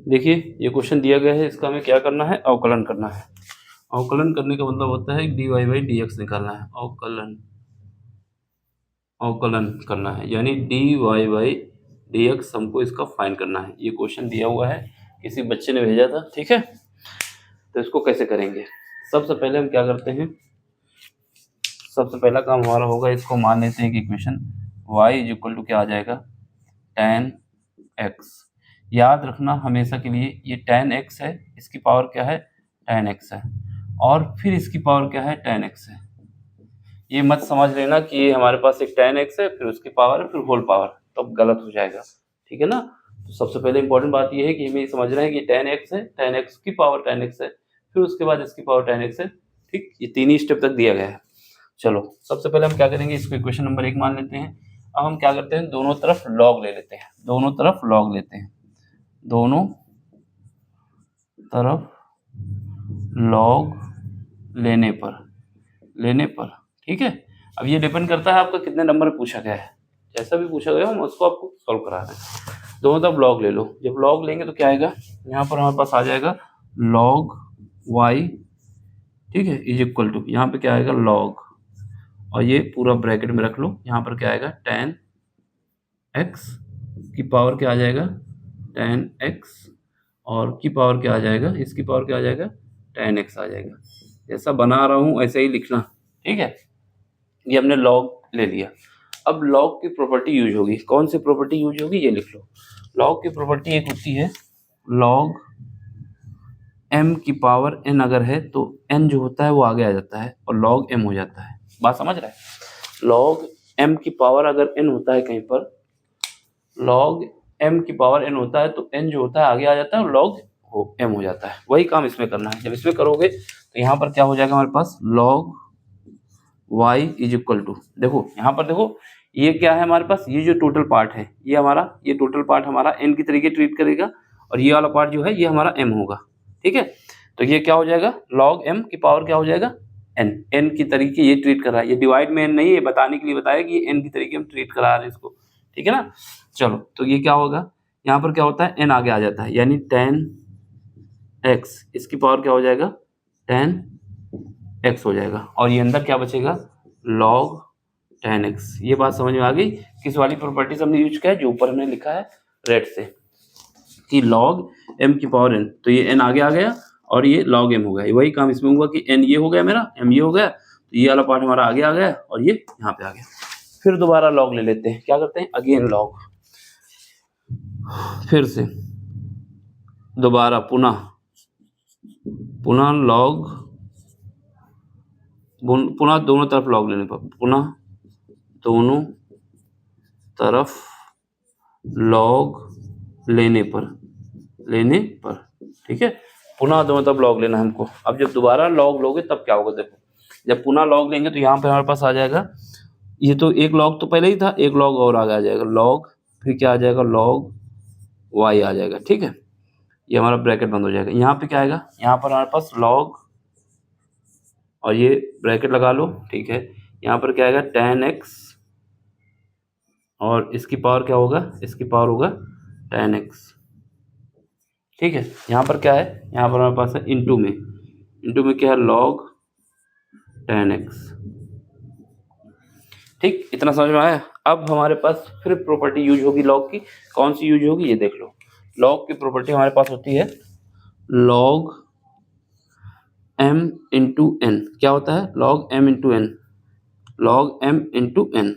देखिए ये क्वेश्चन दिया गया है, इसका हमें क्या करना है, अवकलन करना है। अवकलन करने का मतलब होता है dy बाई डी एक्स निकालना है, अवकलन करना है, यानी dy बाई डी एक्स हमको इसका फाइंड करना है। ये क्वेश्चन दिया हुआ है, किसी बच्चे ने भेजा था, ठीक है। तो इसको कैसे करेंगे, सबसे पहले हम क्या करते हैं, सबसे पहला काम हमारा होगा, इसको मान लेते हैं कि equation y is equal to क्या आ जाएगा, tan x। याद रखना हमेशा के लिए, ये tan x है, इसकी पावर क्या है, tan x है, और फिर इसकी पावर क्या है, tan x है। ये मत समझ लेना कि ये हमारे पास एक tan x है फिर उसकी पावर है फिर होल पावर, तो अब गलत हो जाएगा, ठीक है ना। तो सबसे पहले इंपॉर्टेंट बात ये है कि हमें समझना है कि tan x है, tan x की पावर tan x है, फिर उसके बाद इसकी पावर tan x है, ठीक। ये तीन ही स्टेप तक दिया गया है। चलो सबसे पहले हम क्या करेंगे, इसको इक्वेशन नंबर 1 मान लेते हैं। अब हम क्या करते हैं, दोनों तरफ लॉग ले लेते हैं, दोनों तरफ लॉग लेते हैं, दोनों तरफ लॉग लेने पर, ठीक है। अब ये डिपेंड करता है आपका कितने नंबर पूछा गया है, जैसा भी पूछा गया हम उसको आपको सॉल्व करा रहे हैं। दोनों तरफ लॉग ले लो, जब लॉग लेंगे तो क्या आएगा, यहाँ पर हमारे पास आ जाएगा लॉग y, ठीक है, इज इक्वल टू, यहाँ पे क्या आएगा लॉग, और ये पूरा ब्रैकेट में रख लो, यहाँ पर क्या आएगा tan x की पावर क्या आ जाएगा, tan x, और की पावर क्या आ जाएगा, इसकी पावर क्या आ जाएगा, tan x आ जाएगा। जैसा बना रहा हूँ ऐसे ही लिखना, ठीक है। ये हमने लॉग ले लिया। अब लॉग की प्रॉपर्टी यूज होगी, कौन सी प्रॉपर्टी यूज होगी, ये लिख लो। लॉग की प्रॉपर्टी एक होती है लॉग m की पावर n अगर है तो n जो होता है वो आगे आ जाता है और log m हो जाता है। बात समझ रहे हैं, log m की पावर अगर n होता है कहीं पर, log m की पावर n होता है तो n जो होता है आगे आ जाता है और log m हो जाता है। वही काम इसमें करना है। जब इसमें करोगे तो यहाँ पर क्या हो जाएगा हमारे पास, log y is equal to, देखो यहाँ पर देखो ये क्या है हमारे पास, ये जो टोटल पार्ट है ये हमारा, ये टोटल पार्ट हमारा n की तरीके ट्रीट करेगा, और ये वाला पार्ट जो है ये हमारा m होगा, ठीक है। तो ये क्या हो जाएगा, log m की पावर क्या हो जाएगा, n की तरीके ये ट्रीट कर रहा है, ये डिवाइड में n नहीं है, बताने के लिए बताया कि ये n की तरीके हम ट्रीट करा रहे हैं इसको, ठीक है ना। चलो तो ये क्या होगा, यहाँ पर क्या होता है n आगे आ जाता है, यानी tan x, इसकी पावर क्या हो जाएगा, tan x हो जाएगा, और ये अंदर क्या बचेगा, log tan x। ये बात समझ में आ गई, किस वाली प्रॉपर्टीज हमने यूज किया है, जो ऊपर हमने लिखा है रेड से, कि log m की पावर n, तो ये n आगे आ गया और ये log m हो गया। वही काम इसमें हुआ कि n ये हो गया मेरा, m ये हो गया, तो ये वाला पार्ट हमारा आगे आ गया और ये यहाँ पे आ गया। फिर दोबारा log ले लेते हैं, क्या करते हैं, अगेन log, फिर से दोबारा पुनः log, पुनः दोनों तरफ log लेने पर, पुनः दोनों तरफ log लेने पर, ठीक है। पुनः दोनों तरफ log लेना हमको। अब जब दोबारा log लोगे तब क्या होगा, देखो जब पुनः log लेंगे तो यहाँ पे हमारे पास आ जाएगा, ये तो एक log तो पहले ही था, एक log और आगे आ जाएगा log, फिर क्या आ जाएगा log y आ जाएगा, ठीक है। ये हमारा ब्रैकेट बंद हो जाएगा। यहाँ पे क्या आएगा, यहाँ पर हमारे पास log, और ये ब्रैकेट लगा लो, ठीक है। यहाँ पर क्या आएगा tan x, और इसकी पावर क्या होगा, इसकी पावर होगा tan x, ठीक है। यहाँ पर क्या है, यहाँ पर हमारे पास है इंटू में क्या है log tan x, ठीक। इतना समझ में आया। अब हमारे पास फिर प्रॉपर्टी यूज होगी log की, कौन सी यूज होगी, ये देख लो। log की प्रॉपर्टी हमारे पास होती है log m इंटू n, क्या होता है log m into n, log m into n,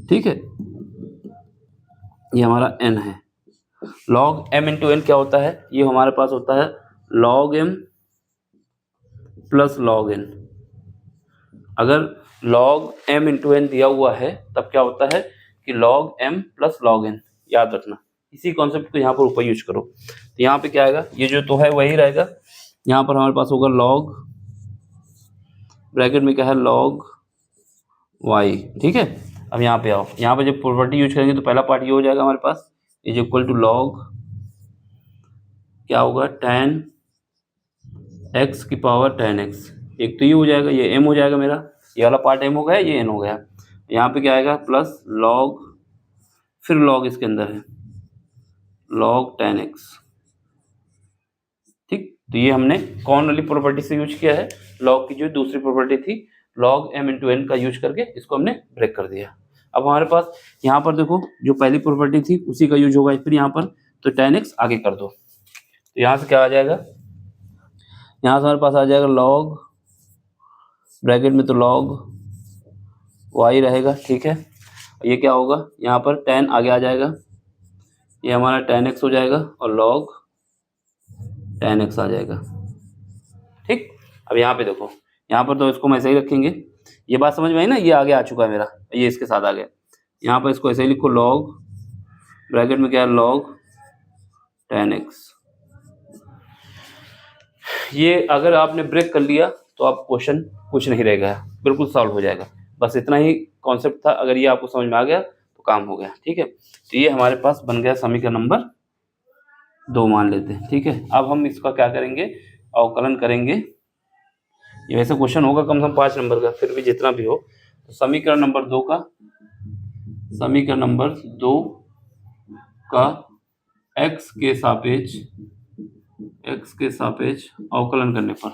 ठीक है। ये हमारा n है। log m इंटू n क्या होता है, ये हमारे पास होता है log m plus log n। अगर log m इंटू n दिया हुआ है तब क्या होता है कि log m plus log n, याद रखना। इसी कॉन्सेप्ट को यहाँ पर ऊपर यूज करो, तो यहाँ पे क्या आएगा, ये जो तो है वही रहेगा। यहाँ पर हमारे पास होगा log, ब्रैकेट में क्या है log y, ठीक है। अब यहाँ पे आओ, यहाँ पे जब प्रॉपर्टी यूज करेंगे तो पहला पार्ट ये हो जाएगा हमारे पास, इज इक्वल टू log क्या होगा tan x की पावर tan x, एक तो ये हो जाएगा, ये m हो जाएगा मेरा, ये वाला पार्ट m हो गया, ये n हो गया। यहाँ पे क्या आएगा प्लस log, फिर log इसके अंदर है log 10x। ठीक, तो ये हमने कौन वाली प्रॉपर्टी से यूज किया है, log की जो दूसरी प्रॉपर्टी थी log m into n का यूज करके इसको हमने ब्रेक कर दिया। अब हमारे पास यहाँ पर देखो जो पहली प्रॉपर्टी थी उसी का यूज होगा फिर यहाँ पर, तो 10x आगे कर दो, तो यहाँ से क्या आ जाएगा, यहाँ से हमारे पास आ जाएगा log ब्रैकेट में तो log y रहेगा। ठीक है, ये क्या होगा, यहाँ पर 10 आगे आ जाएगा, ये हमारा 10x हो जाएगा और log 10x आ जाएगा। ठीक, अब यहाँ पे देखो, यहाँ पर तो इसको हम ऐसे ही रखेंगे, ये बात समझ में आई ना, ये आगे आ चुका है मेरा, ये इसके साथ आ गया। यहाँ पर इसको ऐसे ही लिखो, log ब्रैकेट में क्या है log 10x। ये अगर आपने ब्रेक कर लिया तो आप क्वेश्चन कुछ नहीं रहेगा, बिल्कुल सॉल्व हो जाएगा। बस इतना ही कॉन्सेप्ट था, अगर ये आपको समझ में आ गया तो काम हो गया। ठीक है, तो ये हमारे पास बन गया समीकरण नंबर 2 मान लेते हैं। ठीक है, अब हम इसका क्या करेंगे, अवकलन करेंगे। ये वैसे क्वेश्चन होगा कम से कम 5 नंबर का, फिर भी जितना भी हो, तो समीकरण नंबर 2 का x के सापेक्ष अवकलन करने पर,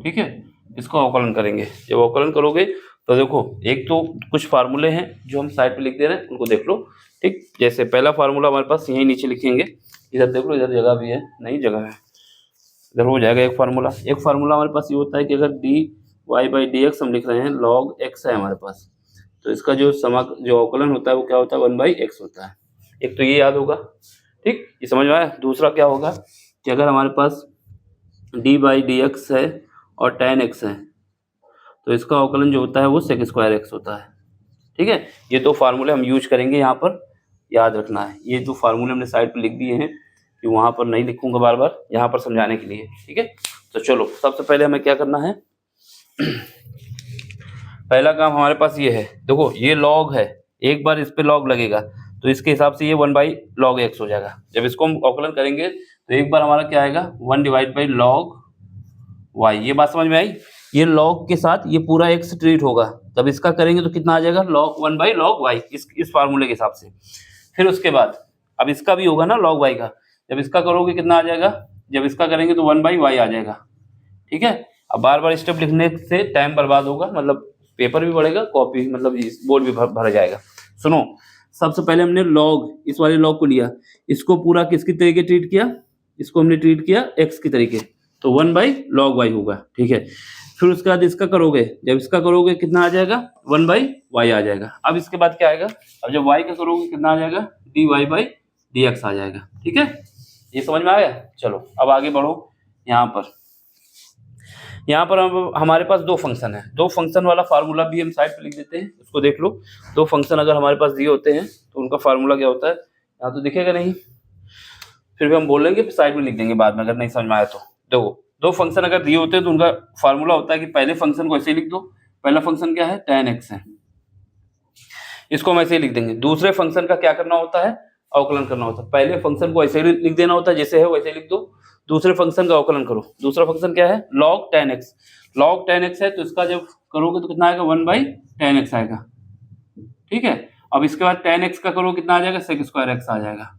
ठीक है, इसको अवकलन करेंगे। जब अवकलन करोगे तो देखो, एक तो कुछ फार्मूले हैं जो हम साइड पे लिख दे रहे हैं, उनको देख लो। ठीक, जैसे पहला फार्मूला हमारे पास यहीं नीचे लिखेंगे, इधर देख लो, इधर जगह भी है, नहीं जगह है, इधर हो जाएगा एक फार्मूला हमारे पास ये होता है कि अगर dy/dx हम लिख रहे हैं, log x है हमारे पास, तो इसका जो अवकलन होता है वो क्या होता है, 1/x होता है। एक तो ये याद होगा। ठीक, ये समझ में आया। दूसरा क्या होगा कि अगर हमारे पास d/dx है और tan x है, तो इसका अवकलन जो होता है वो sec² x होता है। ठीक है, ये 2 फार्मूले हम यूज करेंगे यहाँ पर, याद रखना है। ये 2 फार्मूले हमने साइड पर लिख दिए हैं कि वहाँ पर नहीं लिखूंगा बार बार, यहाँ पर समझाने के लिए। ठीक है, तो चलो सबसे पहले हमें क्या करना है, पहला काम हमारे पास ये है, देखो ये log है, एक बार इस पे log लगेगा तो इसके हिसाब से ये 1/log x हो जाएगा। जब इसको हम अवकलन करेंगे तो एक बार हमारा क्या आएगा, 1/log y। ये बात समझ में आई। ये log के साथ ये पूरा x ट्रीट होगा, तब इसका करेंगे तो कितना आ जाएगा, log 1/log y, इस फार्मूले के हिसाब से। फिर उसके बाद अब इसका भी होगा ना log y का, जब इसका करोगे कितना आ जाएगा, जब इसका करेंगे तो 1/y आ जाएगा। ठीक है, अब बार बार स्टेप लिखने से टाइम बर्बाद होगा, मतलब पेपर भी बढ़ेगा, कॉपी मतलब बोर्ड भी भरा जाएगा। सुनो, सबसे पहले हमने log, इस वाले log को लिया, इसको पूरा किसकी तरीके ट्रीट किया, इसको हमने ट्रीट किया x की तरीके, तो 1/log y होगा। ठीक है, फिर उसके बाद इसका करोगे, जब इसका करोगे कितना आ जाएगा, 1/y आ जाएगा। अब इसके बाद क्या आएगा, अब जब y का करोगे कितना आ जाएगा, dy/dx आ जाएगा। ठीक है, ये समझ में आ गया। चलो अब आगे बढ़ो। यहाँ पर हमारे पास 2 फंक्शन है, 2 फंक्शन वाला फार्मूला भी हम साइड पे लिख देते हैं, उसको देख लो। 2 फंक्शन अगर हमारे पास दिए होते हैं तो उनका फार्मूला क्या होता है, यहाँ तो दिखेगा नहीं, फिर भी हम बोल लेंगे, साइड में लिख देंगे बाद में अगर नहीं समझ में आया तो। देखो 2 फंक्शन अगर दिए होते हैं तो उनका फार्मूला होता है कि पहले फंक्शन को ऐसे ही लिख दो, पहला फंक्शन क्या है, tan x है, इसको हम ऐसे ही लिख देंगे। दूसरे फंक्शन का क्या करना होता है, अवकलन करना होता है। पहले फंक्शन को ऐसे ही लिख देना होता है, जैसे है वैसे लिख दो, दूसरे फंक्शन का अवकलन करो। दूसरा फंक्शन क्या है, log 10x, log 10x है तो इसका जब करोगे तो कितना आएगा, 1/tan x आएगा। ठीक है, अब इसके बाद tan x का करो कितना आ जाएगा, sec² x आ जाएगा।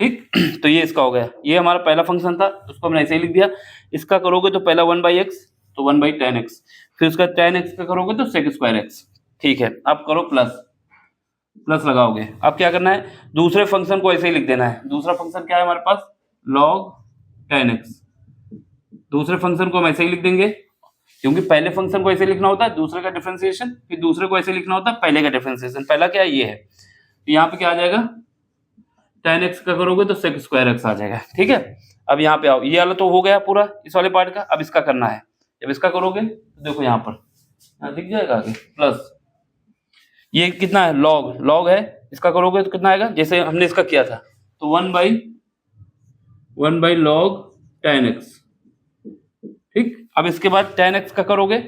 ठीक, तो ये इसका हो गया, ये हमारा पहला फंक्शन था, उसको हमने ऐसे ही लिख दिया। इसका करोगे तो पहला 1/x, तो 1/tan x, फिर उसका tan x का करोगे तो sec² x। ठीक है, अब करो प्लस लगाओगे। अब क्या करना है, दूसरे फंक्शन को ऐसे ही लिख देना है। दूसरा फंक्शन क्या है हमारे पास, log 10x, दूसरे फंक्शन को हम ऐसे ही लिख देंगे, क्योंकि पहले फंक्शन को ऐसे लिखना होता है, दूसरे का डिफरेंशिएशन, फिर दूसरे को ऐसे लिखना होता है, पहले का डिफरेंशिएशन। पहला क्या है, ये है, तो यहाँ पे क्या आ जाएगा, tan x का करोगे तो sec² x आ जाएगा। ठीक है, अब यहाँ पे आओ, ये वाला तो हो गया पूरा इस वाले पार्ट का, अब इसका करना है। जब इसका करोगे तो देखो यहाँ पर दिख जाएगा आगे प्लस, ये कितना है, log है, इसका करोगे तो कितना आएगा, जैसे हमने इसका किया था, तो 1/log 10x। ठीक, अब इसके बाद tan x का करोगे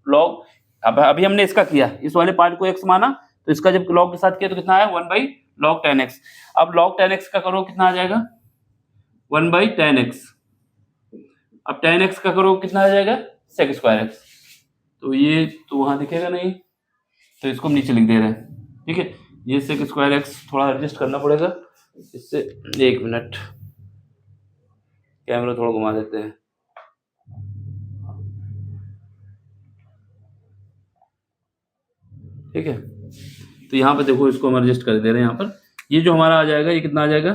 log, अब अभी हमने इसका किया, इस वाले पार्ट को x माना, तो इसका जब log के साथ किया तो कितना आया, 1/log 10x। अब log 10x का करो कितना आ जाएगा, 1/tan x। अब tan x का करो कितना आ जाएगा, sec² x। तो ये तो वहां दिखेगा नहीं, तो इसको हम नीचे लिख दे रहे हैं, ठीक है। ये सेक स्क्वायर एक्स थोड़ा एडजस्ट करना पड़ेगा इससे, 1 मिनट, कैमरा थोड़ा घुमा देते हैं। ठीक है, तो यहाँ पे देखो इसको हम एडजस्ट कर दे रहे हैं। यहाँ पर ये जो हमारा आ जाएगा, ये कितना आ जाएगा,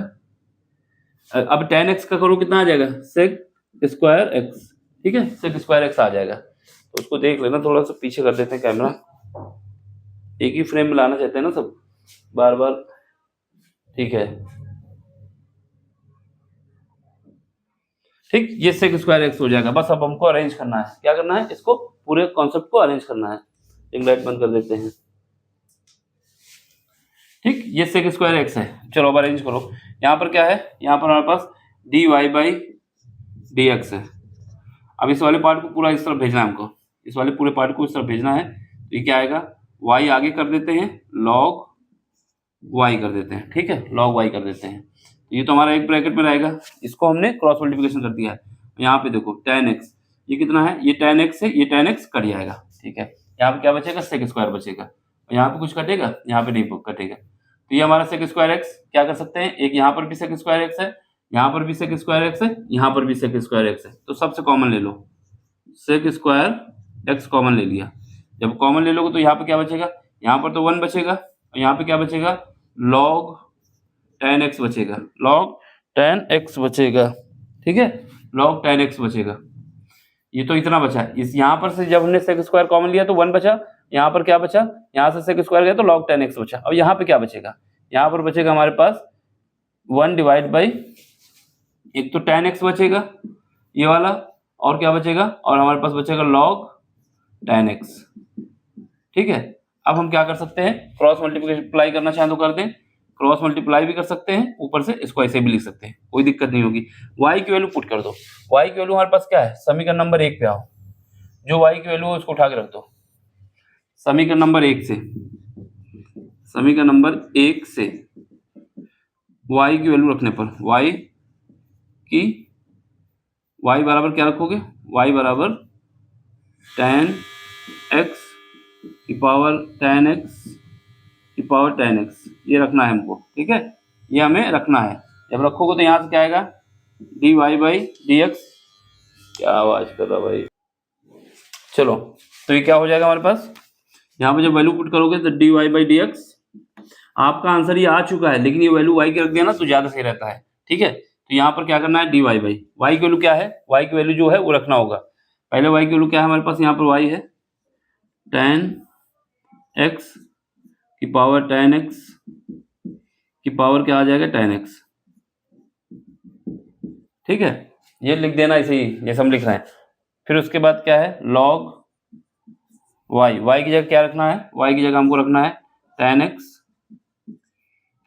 अब tan x का करो कितना आ जाएगा, सेक स्क्वायर एक्स, ठीक है, सेक स्क्वायर एक्स आ जाएगा। तो उसको देख लेना, थोड़ा सा पीछे कर देते हैं कैमरा, एक ही फ्रेम में लाना चाहते हैं ना सब, बार बार, ठीक है। ठीक, ये सेक स्क्वायर एक्स हो जाएगा। बस अब हमको अरेंज करना है, क्या करना है, इसको पूरे कॉन्सेप्ट को अरेंज करना है। एक लाइट बंद कर देते हैं। ठीक, ये सेक स्क्वायर एक्स है। चलो अब अरेंज करो। यहाँ पर क्या है, यहाँ पर हमारे पास dy बाई डी एक्स है। अब इस वाले पार्ट को पूरा इस तरफ भेजना है हमको, इस वाले पूरे पार्ट को इस तरफ भेजना है। तो ये क्या आएगा, y आगे कर देते हैं, log y कर देते हैं, ठीक है, log y कर देते हैं। तो ये तो हमारा एक ब्रैकेट में रहेगा, इसको हमने क्रॉस मल्टीप्लिकेशन कर दिया है। यहाँ पे देखो tan x, ये कितना है, ये tan x है, ये tan x कट जाएगा, ठीक है। यहाँ पे क्या बचेगा, सेक स्क्वायर बचेगा, और यहाँ पे कुछ कटेगा, यहाँ पे नहीं कटेगा। तो ये हमारा सेक स्क्वायर एक्स क्या कर सकते हैं, एक यहाँ पर भी सेक स्क्वायर एक्स है, यहाँ पर भी सेक स्क्वायर एक्स है, यहाँ पर भी सेक स्क्वायर एक्स है। तो सबसे कॉमन ले लो, सेक स्क्वायर एक्स कॉमन ले लिया। जब कॉमन ले लोगे तो यहाँ पे क्या बचेगा, यहाँ पर तो 1 बचेगा, और यहाँ पे क्या बचेगा, log tan x बचेगा, log tan x बचेगा, ठीक है, log tan x बचेगा। ये तो इतना बचा। इस यहाँ पर से जब हमने सेक स्क्वायर कॉमन लिया तो 1 बचा, यहाँ पर क्या बचा, यहाँ से सेक स्क्वायर गया तो log tan x बचा। अब यहाँ पे क्या बचेगा, यहाँ पर बचेगा हमारे पास 1 डिवाइड बाई, एक तो tan x बचेगा ये वाला, और क्या बचेगा, और हमारे पास बचेगा log tan x, ठीक है। अब हम क्या कर सकते हैं, क्रॉस मल्टीप्लाई करना चाहें तो कर दें, क्रॉस मल्टीप्लाई भी कर सकते हैं, ऊपर से इसको ऐसे भी लिख सकते हैं, कोई दिक्कत नहीं होगी। y की वैल्यू पुट कर दो, y की वैल्यू हमारे पास क्या है, समीकरण नंबर 1 पे आओ, जो y की वैल्यू है उसको उठा के रख दो समीकरण नंबर 1 से, समीकरण नंबर 1 से y की वैल्यू रखने पर y बराबर क्या रखोगे, y बराबर tan x की पावर tan x की पावर tan x, ये रखना है हमको, ठीक है, ये हमें रखना है। जब रखोगे तो यहाँ से क्या आएगा, dy बाई डी एक्स, क्या आवाज कर रहा भाई, चलो, तो ये क्या हो जाएगा हमारे पास, यहाँ पे जब वैल्यू पुट करोगे तो dy बाई डी एक्स, आपका आंसर ये आ चुका है, लेकिन ये वैल्यू y की रख दिया ना तो ज्यादा सही रहता है, ठीक है। तो यहाँ पर क्या करना है, dy बाई y की वैल्यू क्या है, y की वैल्यू जो है वो रखना होगा। पहले y की वैल्यू क्या है हमारे पास, यहाँ पर y है tan x की पावर tan x की पावर क्या आ जाएगा, tan x, ठीक है, ये लिख देना ऐसे ही जैसे हम लिख रहे हैं। फिर उसके बाद क्या है, log y की जगह क्या रखना है, y की जगह हमको रखना है tan x,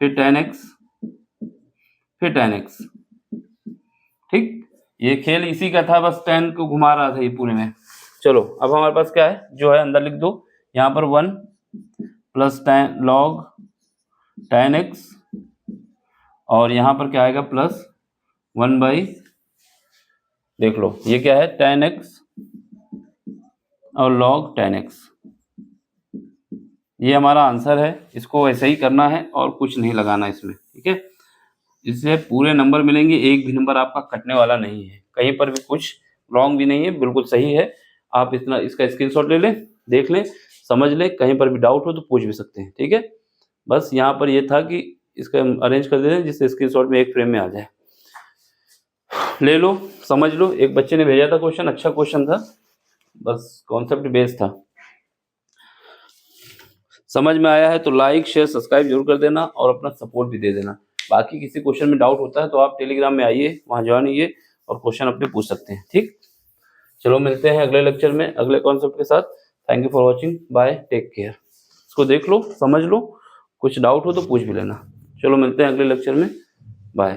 फिर tan x, फिर tan x, ठीक। ये खेल इसी का था, बस tan को घुमा रहा था ये पूरे में। चलो अब हमारे पास क्या है, जो है अंदर लिख दो, यहाँ पर 1 प्लस log tan x, और यहाँ पर क्या आएगा प्लस 1 बाई, देख लो ये क्या है, tan x और log tan x, ये हमारा आंसर है। इसको ऐसे ही करना है और कुछ नहीं लगाना इसमें, ठीक है। इससे पूरे नंबर मिलेंगे, एक भी नंबर आपका कटने वाला नहीं है, कहीं पर भी कुछ रॉन्ग भी नहीं है, बिल्कुल सही है। आप इतना इसका स्क्रीनशॉट ले लें, देख लें, समझ लें, कहीं पर भी डाउट हो तो पूछ भी सकते हैं, ठीक है। बस यहाँ पर ये था कि इसका अरेंज कर दे दें जिससे स्क्रीनशॉट में एक फ्रेम में आ जाए। ले लो, समझ लो, एक बच्चे ने भेजा था क्वेश्चन, अच्छा क्वेश्चन था, बस कॉन्सेप्ट बेस्ड था। समझ में आया है तो लाइक शेयर सब्सक्राइब जरूर कर देना और अपना सपोर्ट भी दे देना। बाकी किसी क्वेश्चन में डाउट होता है तो आप टेलीग्राम में आइए, वहाँ ज्वाइन होइए और क्वेश्चन अपने पूछ सकते हैं, ठीक। चलो मिलते हैं अगले लेक्चर में अगले कॉन्सेप्ट के साथ। Thank you for watching, bye, take care. इसको देख लो, समझ लो, कुछ डाउट हो तो पूछ भी लेना। चलो मिलते हैं अगले लेक्चर में, बाय।